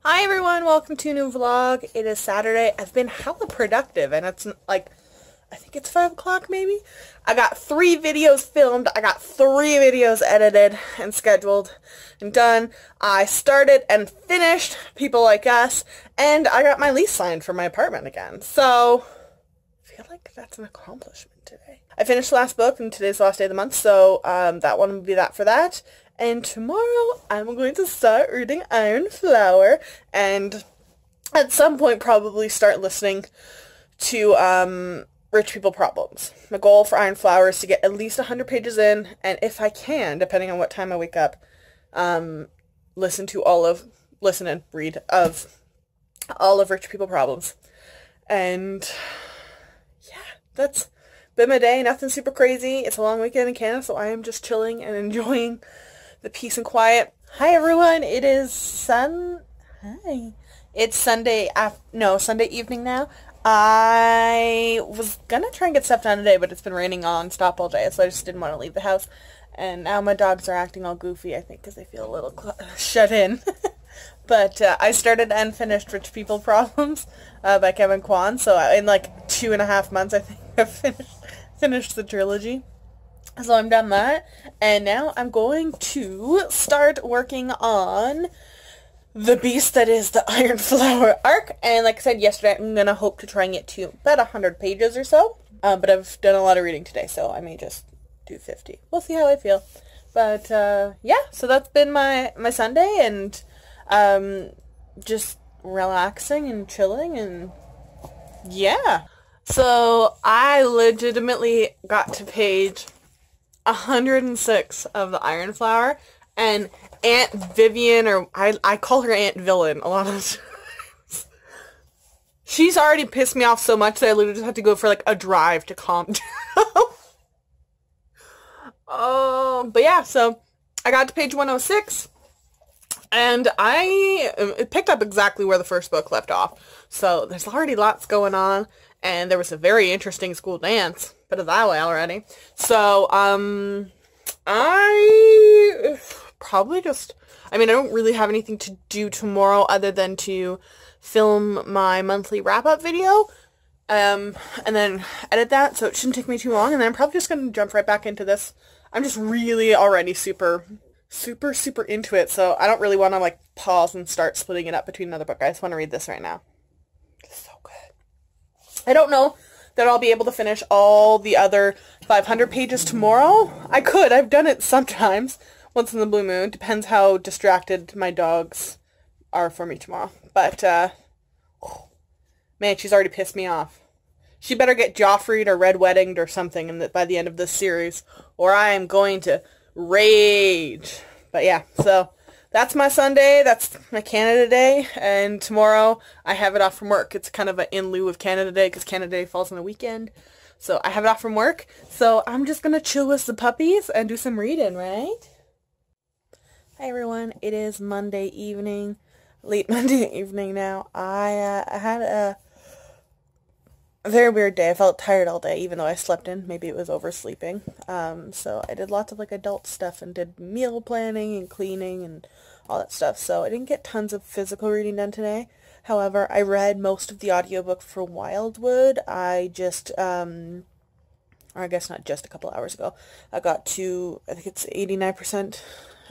Hi everyone, welcome to a new vlog. It is Saturday. I've been hella productive and it's like, I think it's 5 o'clock maybe. I got 3 videos filmed. I got 3 videos edited and scheduled and done. I started and finished People Like Us, and I got my lease signed for my apartment again. So, I feel like that's an accomplishment today. I finished the last book and today's the last day of the month, so that one will be that for that. And tomorrow I'm going to start reading Iron Flower and at some point probably start listening to Rich People Problems. My goal for Iron Flower is to get at least 100 pages in, and if I can, depending on what time I wake up, listen and read of all of Rich People Problems. And yeah, that's been my day. Nothing super crazy. It's a long weekend in Canada, so I am just chilling and enjoying the peace and quiet. Hi everyone, it's Sunday Sunday evening now. I was gonna try and get stuff done today, but it's been raining non-stop all day, so I just didn't want to leave the house. And now my dogs are acting all goofy, I think, because they feel a little shut in. But I started and finished Rich People Problems by Kevin Kwan, so in like 2.5 months I think I've finished the trilogy. So I'm done that, and now I'm going to start working on the beast that is the Iron Flower arc. And like I said yesterday, I'm going to hope to try and get to about 100 pages or so. But I've done a lot of reading today, so I may just do 50. We'll see how I feel. But yeah, so that's been my Sunday, and just relaxing and chilling, and yeah. So I legitimately got to page 106 of the Iron Flower, and Aunt Vivian, or I call her Aunt Villain a lot of times. She's already pissed me off so much that I literally just have to go for like a drive to calm down. But yeah, so I got to page 106, and it picked up exactly where the first book left off. So there's already lots going on, and there was a very interesting school dance. Put it that way already. So, I probably just, I don't really have anything to do tomorrow other than to film my monthly wrap-up video, and then edit that, so it shouldn't take me too long, and then I'm probably just going to jump right back into this. I'm just really already super into it, so I don't really want to, like, pause and start splitting it up between another book. I just want to read this right now. It's so good. I don't know that I'll be able to finish all the other 500 pages tomorrow. I could. I've done it sometimes, once in the blue moon. Depends how distracted my dogs are for me tomorrow. But, man, she's already pissed me off. She better get Joffrey'd or Red Wedding'd or something by the end of this series, or I am going to rage. But yeah, so that's my Sunday, that's my Canada Day, and tomorrow I have it off from work. It's kind of an in lieu of Canada Day, because Canada Day falls on the weekend. So I have it off from work, so I'm just going to chill with the puppies and do some reading, right? Hi everyone, it is Monday evening, late Monday evening now. I had a very weird day. I felt tired all day, even though I slept in. Maybe it was oversleeping. So I did lots of like adult stuff and did meal planning and cleaning and all that stuff. So I didn't get tons of physical reading done today. However, I read most of the audiobook for Wildwood. I just, or I guess not just a couple hours ago. I got to, I think it's 89%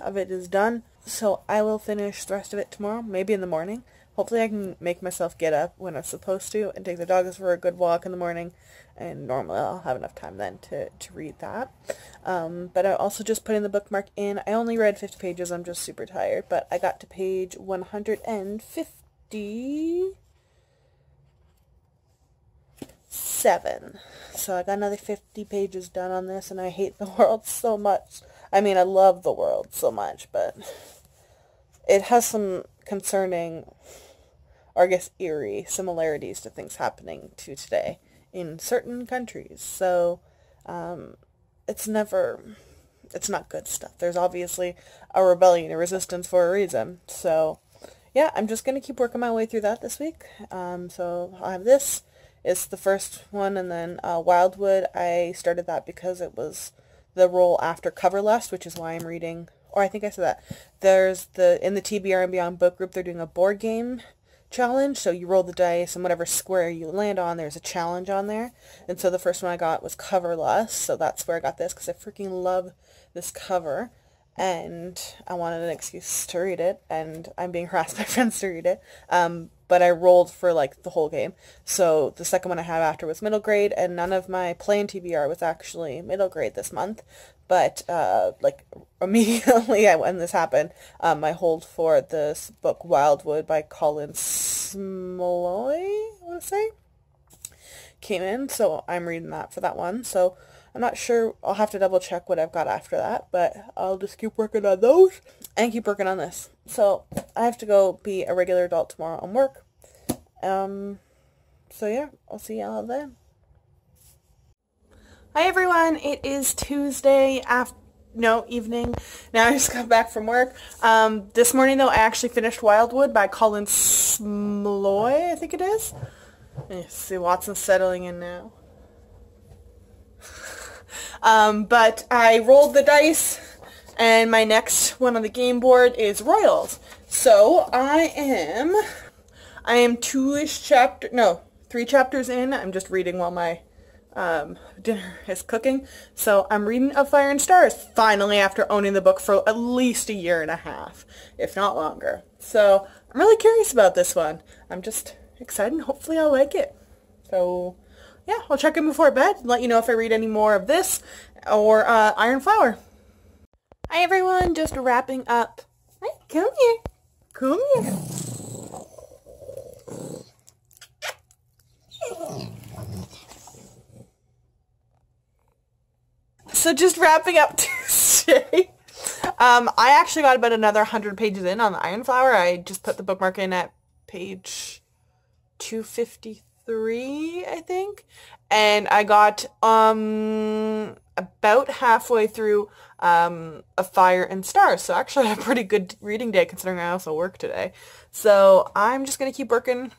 of it is done. So I will finish the rest of it tomorrow, maybe in the morning. Hopefully I can make myself get up when I'm supposed to and take the dogs for a good walk in the morning, and normally I'll have enough time then to read that. But I also just put in the bookmark in. I only read 50 pages, I'm just super tired, but I got to page 157. So I got another 50 pages done on this, and I hate the world so much. I love the world so much, but it has some concerning, or I guess eerie, similarities to things happening to today in certain countries. So, it's not good stuff. There's obviously a rebellion, a resistance for a reason. So, yeah, I'm just going to keep working my way through that this week. So I'll have this. It's the first one, and then Wildwood, I started that because it was the roll after Cover Lust, which is why I'm reading or I think I said that. There's in the TBR and Beyond book group, they're doing a board game challenge. So you roll the dice and whatever square you land on, there's a challenge on there. And so the first one I got was Coverless. So that's where I got this because I freaking love this cover. And I wanted an excuse to read it, and I'm being harassed by friends to read it. But I rolled for like the whole game. So the second one I had after was middle grade, and none of my plain TBR was actually middle grade this month. But like immediately when this happened, I hold for this book Wildwood by Colin Smolloy, I want to say, came in. So I'm reading that for that one. So I'm not sure. I'll have to double check what I've got after that, but I'll just keep working on those and keep working on this. So I have to go be a regular adult tomorrow on work. So yeah, I'll see y'all then. Hi everyone, it is Tuesday evening. Now I just got back from work. This morning though, I actually finished Wildwood by Colin Smolloy, I think it is. Let's see, Watson's settling in now. But I rolled the dice, and my next one on the game board is Royals. So I am 3 chapters in. I'm just reading while my dinner is cooking. So I'm reading Of Fire and Stars, finally, after owning the book for at least a year and a half, if not longer. So I'm really curious about this one. I'm just excited, and hopefully I'll like it. So yeah, I'll check in before bed, let you know if I read any more of this or Iron Flower. Hi everyone, just wrapping up. Hi, come here. Come here. So just wrapping up Tuesday. I actually got about another 100 pages in on the Iron Flower. I just put the bookmark in at page 253, I think. And I got about halfway through Of Fire and Stars. So actually I had a pretty good reading day considering I also work today. So I'm just going to keep working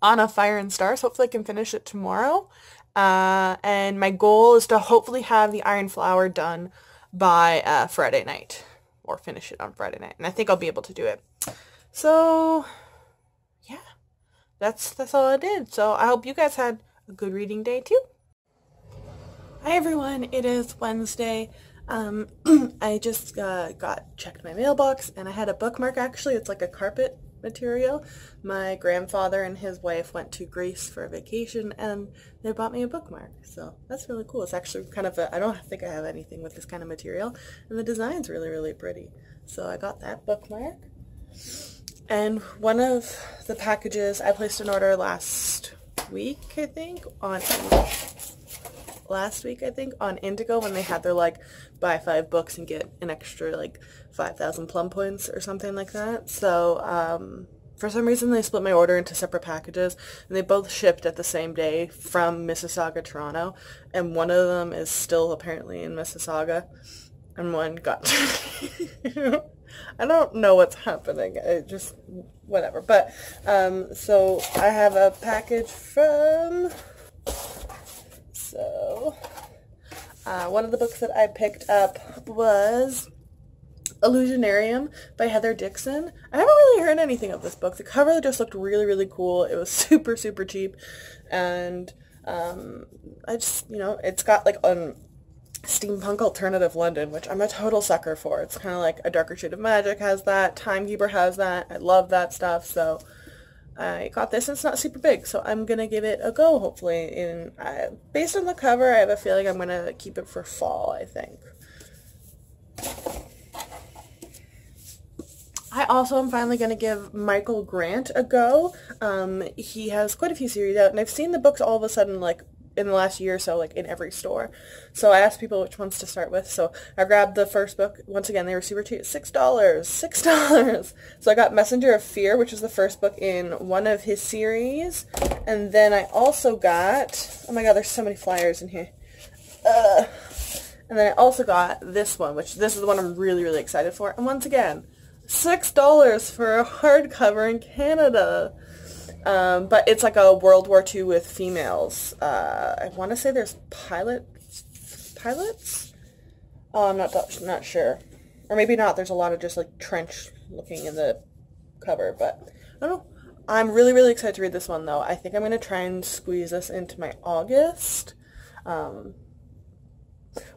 on Of Fire and Stars. Hopefully I can finish it tomorrow. And my goal is to hopefully have the Iron Flower done by Friday night. Or finish it on Friday night. And I think I'll be able to do it. So yeah, that's all I did. So I hope you guys had a good reading day too. Hi everyone, it is Wednesday. I just checked my mailbox, and I had a bookmark. Actually, it's like a carpet material. My grandfather and his wife went to Greece for a vacation, and they bought me a bookmark. So that's really cool. It's actually kind of I don't think I have anything with this kind of material, and the design's really, really pretty. So I got that bookmark. And one of the packages, I placed an order last week, I think, on Indigo, when they had their like buy 5 books and get an extra like 5,000 plum points or something like that. So for some reason they split my order into separate packages, and they both shipped at the same day from Mississauga, Toronto, and one of them is still apparently in Mississauga, and one got I don't know what's happening. It just whatever. But so I have a package from one of the books that I picked up was Illusionarium by Heather Dixon. I haven't really heard anything of this book. The cover just looked really, really cool. It was super, super cheap, and I just, it's got like steampunk alternative London, which I'm a total sucker for. It's kind of like A Darker Shade of Magic has that, Timekeeper has that. I love that stuff, so I got this, and it's not super big, so I'm gonna give it a go, hopefully. And based on the cover, I have a feeling I'm gonna keep it for fall, I think. I also am finally going to give Michael Grant a go. He has quite a few series out, and I've seen the books all of a sudden, like, in the last year or so, like, in every store. So I asked people which ones to start with, so I grabbed the first book. Once again, they were super cheap. $6. $6! So I got Messenger of Fear, which is the first book in one of his series. And then I also got... Oh my god, there's so many flyers in here. And then I also got this one, which this is the one I'm really, really excited for. And once again, $6 for a hardcover in Canada. But it's like a World War II with females. I want to say there's pilots? Oh, I'm not sure. Or maybe not. There's a lot of just like trench looking in the cover, but I don't know. I'm really, really excited to read this one, though. I think I'm going to try and squeeze this into my August.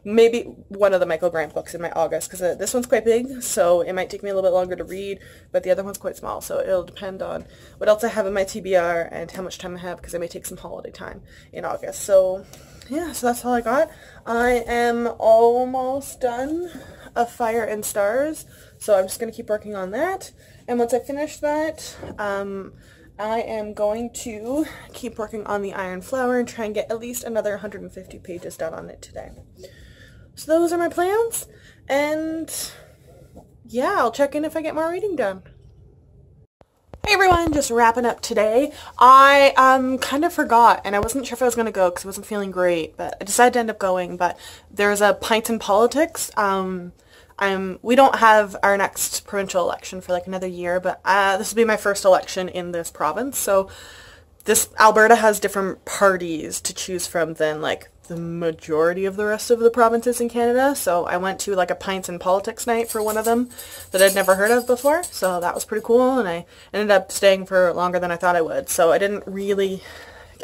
Maybe one of the Michael Grant books in my August, because this one's quite big, so it might take me a little bit longer to read, but the other one's quite small, so it'll depend on what else I have in my TBR and how much time I have, because I may take some holiday time in August. So, yeah, so that's all I got. I am almost done of Fire and Stars, so I'm just going to keep working on that. And once I finish that, I am going to keep working on the Iron Flower and try and get at least another 150 pages done on it today. So those are my plans, and yeah, I'll check in if I get more reading done. Hey everyone, just wrapping up today. I kind of forgot, and I wasn't sure if I was going to go because I wasn't feeling great, but I decided to end up going. But there's a Pints in Politics. We don't have our next provincial election for like another year, but this will be my first election in this province. So Alberta has different parties to choose from than like the majority of the rest of the provinces in Canada. So I went to like a Pints in Politics night for one of them that I'd never heard of before. So that was pretty cool, and I ended up staying for longer than I thought I would. So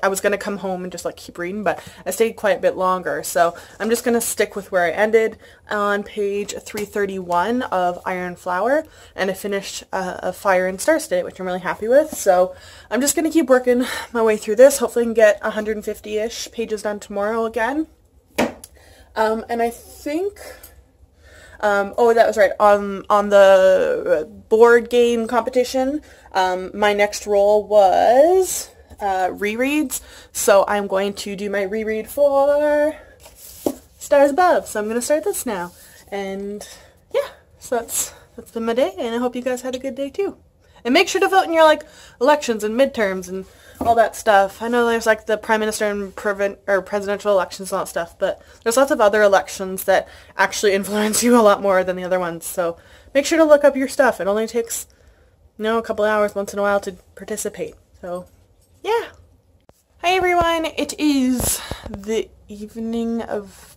I was going to come home and just like keep reading, but I stayed quite a bit longer. So I'm just going to stick with where I ended on page 331 of Iron Flower, and I finished a Fire and Stars today, which I'm really happy with. So I'm just going to keep working my way through this. Hopefully I can get 150-ish pages done tomorrow again. And I think, oh, that was right, on the board game competition, my next role was rereads, so I'm going to do my reread for Stars Above. So I'm going to start this now, and yeah, so that's been my day, and I hope you guys had a good day too. And make sure to vote in your like elections and midterms and all that stuff. I know there's like the prime minister and presidential elections and all that stuff, but there's lots of other elections that actually influence you a lot more than the other ones. So make sure to look up your stuff. It only takes, a couple hours once in a while to participate. So yeah. Hi everyone, it is the evening of,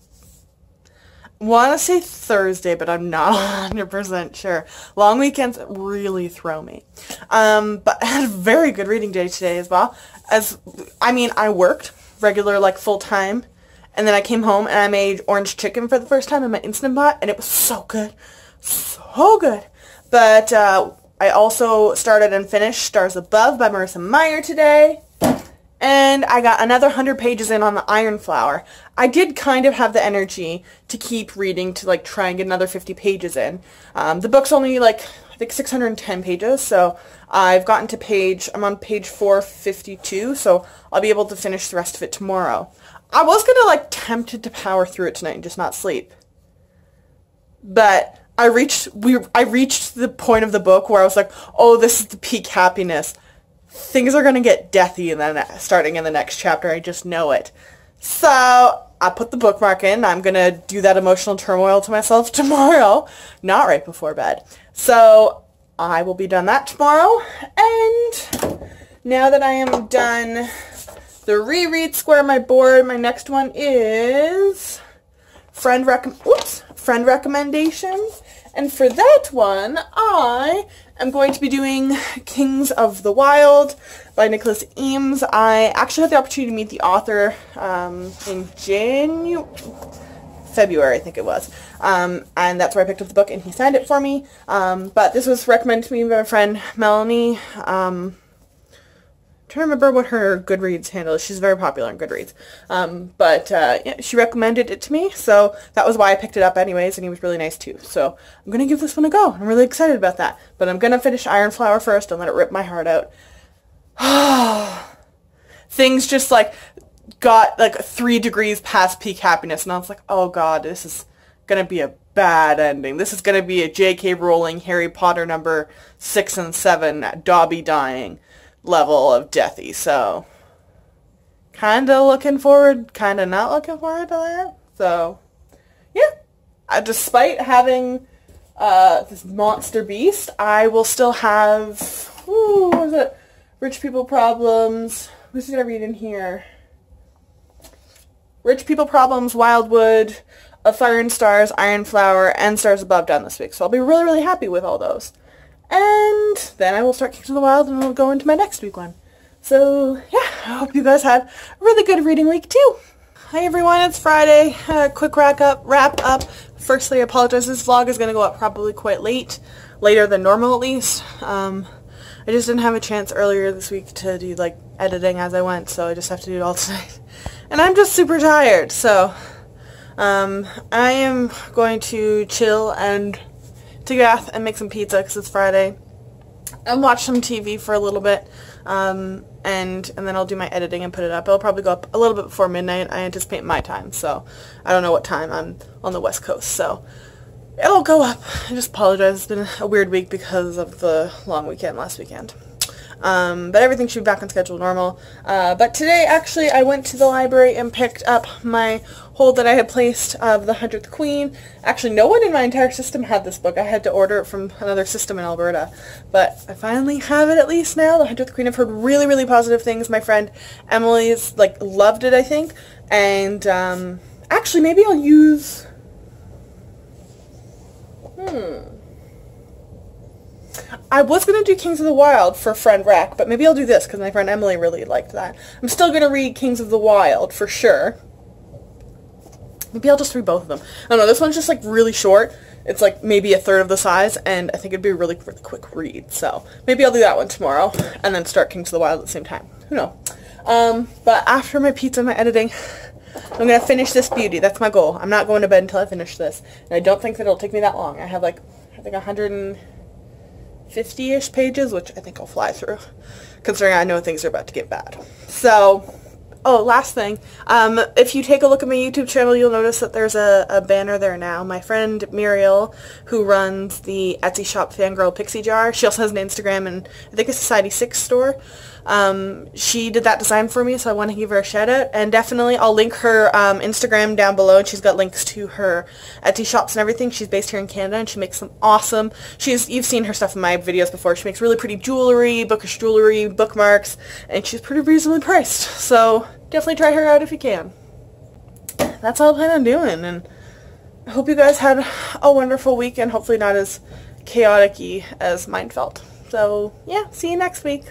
I want to say Thursday, but I'm not 100% sure. Long weekends really throw me. But I had a very good reading day today as well. I worked regular, like full-time, and then I came home and I made orange chicken for the first time in my Instant Pot, and it was so good. So good. But I also started and finished Stars Above by Marissa Meyer today. And I got another 100 pages in on the Iron Flower. I did kind of have the energy to keep reading to like try and get another 50 pages in. The book's only like, I think 610 pages, so I've gotten to I'm on page 452, so I'll be able to finish the rest of it tomorrow. I was gonna like tempted to power through it tonight and just not sleep. But I reached the point of the book where I was like, oh, this is the peak happiness. Things are going to get deathy and then starting in the next chapter. I just know it. So I put the bookmark in. I'm going to do that emotional turmoil to myself tomorrow, not right before bed. So I will be done that tomorrow. And now that I am done the reread square on my board, my next one is friend recommendations. And for that one, I am going to be doing Kings of the Wild by Nicholas Eames. I actually had the opportunity to meet the author in February, I think it was. And that's where I picked up the book, and he signed it for me. But this was recommended to me by my friend Melanie. I'm trying to remember what her Goodreads handle is. She's very popular on Goodreads. Yeah, she recommended it to me, so that was why I picked it up anyways, and he was really nice too. So I'm going to give this one a go. I'm really excited about that. But I'm going to finish Iron Flower first and let it rip my heart out. Things just like got like 3 degrees past peak happiness, and I was like, oh god, this is going to be a bad ending. This is going to be a J.K. Rowling Harry Potter number 6 and 7 Dobby dying level of deathy. So kind of looking forward, kind of not looking forward to that. So yeah, despite having this monster beast, I will still have, what was it? Rich People Problems. Who's going to read in here? Rich People Problems, Wildwood, a Fire and Stars, Iron Flower, and Stars Above done this week. So I'll be really, really happy with all those. And then I will start Kings of the Wild and we'll go into my next week one. So yeah, I hope you guys had a really good reading week too. Hi everyone, it's Friday. Quick wrap up. Firstly, I apologize. This vlog is going to go up probably quite late. Later than normal at least. I just didn't have a chance earlier this week to do like editing as I went, so I just have to do it all tonight. And I'm just super tired, so I am going to chill and take a bath and make some pizza because it's Friday and watch some TV for a little bit, and then I'll do my editing and put it up. It'll probably go up a little bit before midnight. I anticipate my time, so I don't know what time. I'm on the West Coast, so it'll go up. I just apologize. It's been a weird week because of the long weekend last weekend. But everything should be back on schedule normal. But today, actually, I went to the library and picked up my hold that I had placed of The 100th Queen. Actually, no one in my entire system had this book. I had to order it from another system in Alberta. But I finally have it at least now. The 100th Queen. I've heard really, really positive things. My friend Emily's, like, loved it, I think. And, actually, maybe I'll use... I was going to do Kings of the Wild for friend Rack, but maybe I'll do this because my friend Emily really liked that. I'm still going to read Kings of the Wild for sure. Maybe I'll just read both of them. I don't know, this one's just like really short. It's like maybe a third of the size, and I think it'd be a really, really quick read. So maybe I'll do that one tomorrow and then start Kings of the Wild at the same time. Who knows? But after my pizza and my editing, I'm going to finish this beauty. That's my goal. I'm not going to bed until I finish this. And I don't think that it'll take me that long. I have like, I think 150-ish pages, which I think I'll fly through, considering I know things are about to get bad. So, oh, last thing. If you take a look at my YouTube channel, you'll notice that there's a banner there now. My friend Muriel, who runs the Etsy shop Fangirl Pixie Jar, she also has an Instagram and I think a Society 6 store. She did that design for me, so I want to give her a shout out, and definitely I'll link her Instagram down below, and she's got links to her Etsy shops and everything. She's based here in Canada, and she makes some awesome, you've seen her stuff in my videos before. She makes really pretty jewelry, bookish jewelry, bookmarks, and she's pretty reasonably priced, so definitely try her out if you can. That's all I plan on doing, and I hope you guys had a wonderful week, and hopefully not as chaotic-y as mine felt. So, yeah, see you next week.